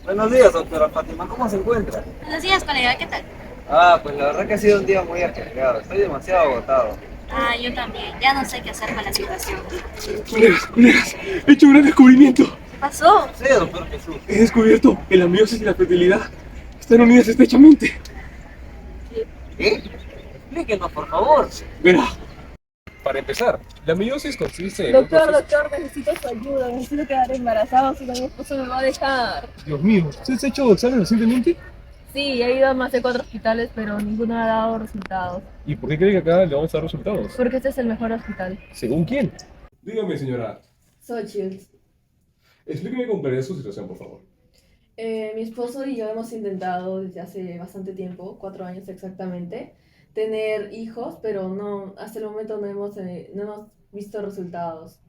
Buenos días, doctora Fátima, ¿cómo se encuentra? Buenos días, colega, ¿qué tal? Pues la verdad que ha sido un día muy ajetreado, estoy demasiado agotado. Ah, yo también. Ya no sé qué hacer con la situación. Colegas, he hecho un gran descubrimiento. ¿Qué pasó? Sí, doctor Jesús. He descubierto que la meiosis y la fertilidad están unidas estrechamente. ¿Qué? Explíquenos, por favor. Verá, para empezar, la meiosis consiste en un Doctor, proceso... doctor, necesito su ayuda, necesito quedar embarazada, si no mi esposo me va a dejar. Dios mío, ¿usted se ha hecho examen recientemente? Sí, he ido a más de 4 hospitales, pero ninguno ha dado resultados. ¿Y por qué cree que acá le vamos a dar resultados? Porque este es el mejor hospital. ¿Según quién? Dígame, señora, Xochitl. explíqueme con claridad su situación, por favor. Mi esposo y yo hemos intentado desde hace bastante tiempo, 4 años exactamente, tener hijos, pero no, hasta el momento no hemos visto resultados.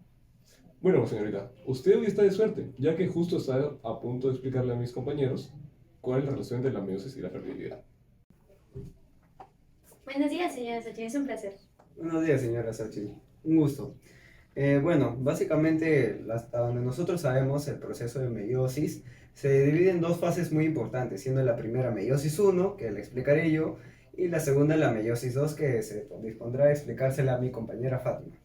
Bueno, señorita, usted hoy está de suerte, ya que justo está a punto de explicarle a mis compañeros cuál es la relación entre la meiosis y la fertilidad. Buenos días, señora Sachi, es un placer. Buenos días, señora Sachi. Un gusto. Bueno, básicamente, hasta donde nosotros sabemos, el proceso de meiosis se divide en dos fases muy importantes, siendo la primera meiosis uno, que le explicaré yo, y la segunda la meiosis 2, que se dispondrá a explicársela a mi compañera Fátima.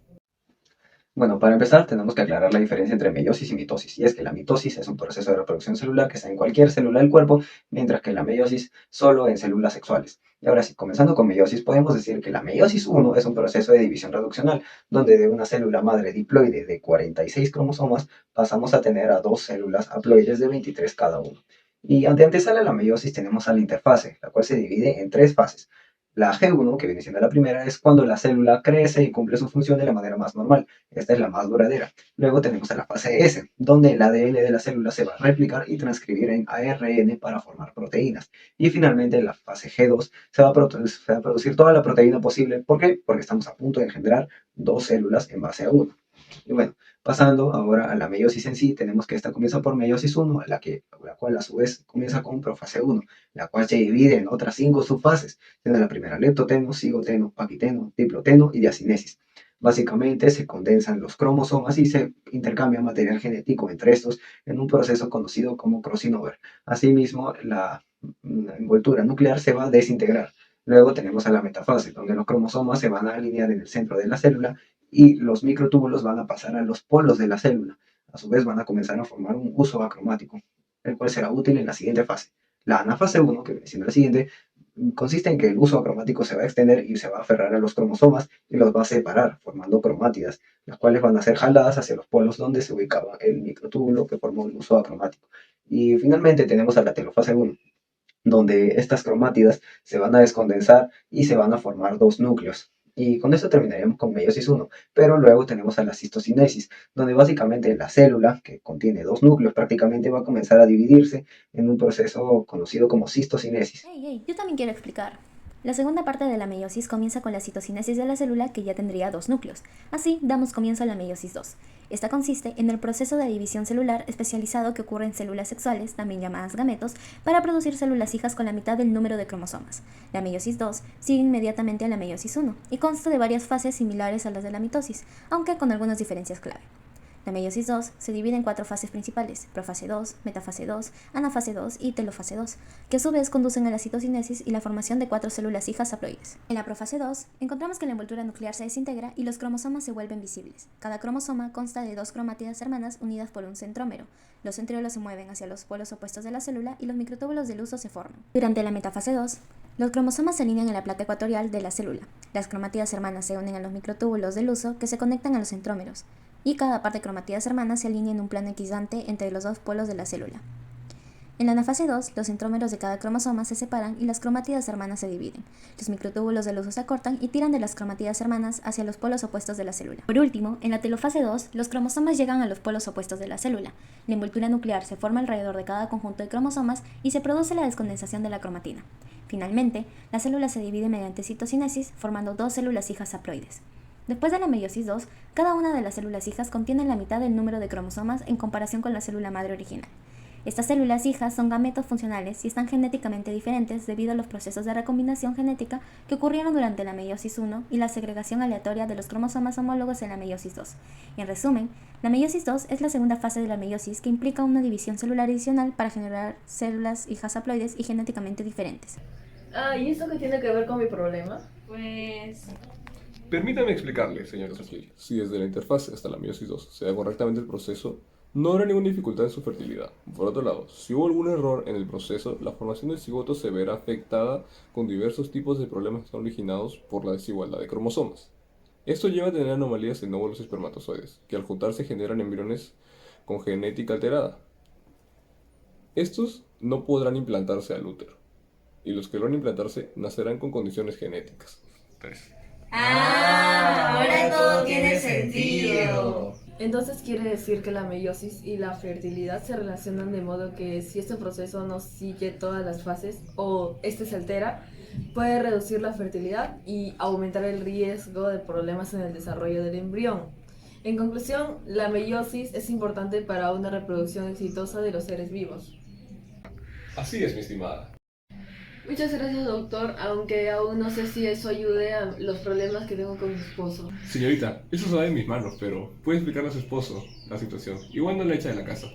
Bueno, para empezar tenemos que aclarar la diferencia entre meiosis y mitosis, y es que la mitosis es un proceso de reproducción celular que está en cualquier célula del cuerpo, mientras que la meiosis solo en células sexuales. Y ahora sí, comenzando con meiosis, podemos decir que la meiosis uno es un proceso de división reduccional, donde de una célula madre diploide de 46 cromosomas pasamos a tener a dos células haploides de 23 cada uno. Y ante antesala la meiosis tenemos a la interfase, la cual se divide en tres fases. La G1, que viene siendo la primera, es cuando la célula crece y cumple su función de la manera más normal. Esta es la más duradera. Luego tenemos a la fase S, donde el ADN de la célula se va a replicar y transcribir en ARN para formar proteínas. Y finalmente, en la fase G2 se va a producir toda la proteína posible. ¿Por qué? Porque estamos a punto de engendrar dos células en base a una. Y bueno, pasando ahora a la meiosis en sí, tenemos que esta comienza por meiosis 1, la cual a su vez comienza con profase 1, la cual se divide en otras 5 subfases, siendo la primera leptoteno, cigoteno, paquiteno, diploteno y diacinesis. Básicamente se condensan los cromosomas y se intercambia material genético entre estos en un proceso conocido como crossing over. Asimismo, la envoltura nuclear se va a desintegrar. Luego tenemos a la metafase, donde los cromosomas se van a alinear en el centro de la célula y los microtúbulos van a pasar a los polos de la célula. A su vez van a comenzar a formar un uso acromático, el cual será útil en la siguiente fase. La anafase 1, que viene siendo la siguiente, consiste en que el uso acromático se va a extender y se va a aferrar a los cromosomas y los va a separar, formando cromátidas, las cuales van a ser jaladas hacia los polos donde se ubicaba el microtúbulo que formó el uso acromático. Y finalmente tenemos a la telofase 1, donde estas cromátidas se van a descondensar y se van a formar dos núcleos. Y con esto terminaríamos con meiosis 1, pero luego tenemos a la cistocinesis, donde básicamente la célula, que contiene dos núcleos prácticamente, va a comenzar a dividirse en un proceso conocido como cistocinesis. Hey, hey, yo también quiero explicar. La segunda parte de la meiosis comienza con la citocinesis de la célula que ya tendría dos núcleos. Así damos comienzo a la meiosis 2. Esta consiste en el proceso de división celular especializado que ocurre en células sexuales, también llamadas gametos, para producir células hijas con la mitad del número de cromosomas. La meiosis 2 sigue inmediatamente a la meiosis 1 y consta de varias fases similares a las de la mitosis, aunque con algunas diferencias clave. La meiosis 2 se divide en cuatro fases principales: profase 2, metafase 2, anafase 2 y telofase 2, que a su vez conducen a la citocinesis y la formación de cuatro células hijas haploides. En la profase 2, encontramos que la envoltura nuclear se desintegra y los cromosomas se vuelven visibles. Cada cromosoma consta de dos cromátidas hermanas unidas por un centrómero. Los centriolos se mueven hacia los polos opuestos de la célula y los microtúbulos del uso se forman. Durante la metafase 2, los cromosomas se alinean en la placa ecuatorial de la célula. Las cromátidas hermanas se unen a los microtúbulos del uso que se conectan a los centrómeros, y cada par de cromátidas hermanas se alinea en un plano equidistante entre los dos polos de la célula. En la anafase 2, los centrómeros de cada cromosoma se separan y las cromátidas hermanas se dividen. Los microtúbulos del uso se acortan y tiran de las cromátidas hermanas hacia los polos opuestos de la célula. Por último, en la telofase 2, los cromosomas llegan a los polos opuestos de la célula. La envoltura nuclear se forma alrededor de cada conjunto de cromosomas y se produce la descondensación de la cromatina. Finalmente, la célula se divide mediante citocinesis, formando dos células hijas haploides. Después de la meiosis 2, cada una de las células hijas contiene la mitad del número de cromosomas en comparación con la célula madre original. Estas células hijas son gametos funcionales y están genéticamente diferentes debido a los procesos de recombinación genética que ocurrieron durante la meiosis 1 y la segregación aleatoria de los cromosomas homólogos en la meiosis 2. En resumen, la meiosis 2 es la segunda fase de la meiosis que implica una división celular adicional para generar células hijas haploides y genéticamente diferentes. ¿Y eso qué tiene que ver con mi problema? Pues... Permítame explicarle, señor Trujillo. Si desde la interfaz hasta la meiosis 2 se da correctamente el proceso, no habrá ninguna dificultad en su fertilidad. Por otro lado, si hubo algún error en el proceso, la formación del cigoto se verá afectada con diversos tipos de problemas que están originados por la desigualdad de cromosomas. Esto lleva a tener anomalías en óvulos espermatozoides, que al juntarse generan embriones con genética alterada. Estos no podrán implantarse al útero, y los que logran implantarse nacerán con condiciones genéticas. Ahora todo tiene sentido. Entonces quiere decir que la meiosis y la fertilidad se relacionan de modo que si este proceso no sigue todas las fases o este se altera, puede reducir la fertilidad y aumentar el riesgo de problemas en el desarrollo del embrión. En conclusión, la meiosis es importante para una reproducción exitosa de los seres vivos. Así es, mi estimada. Muchas gracias, doctor, aunque aún no sé si eso ayude a los problemas que tengo con mi esposo. Señorita, eso se va en mis manos, pero puede explicarle a su esposo la situación. Igual no le echa de la casa.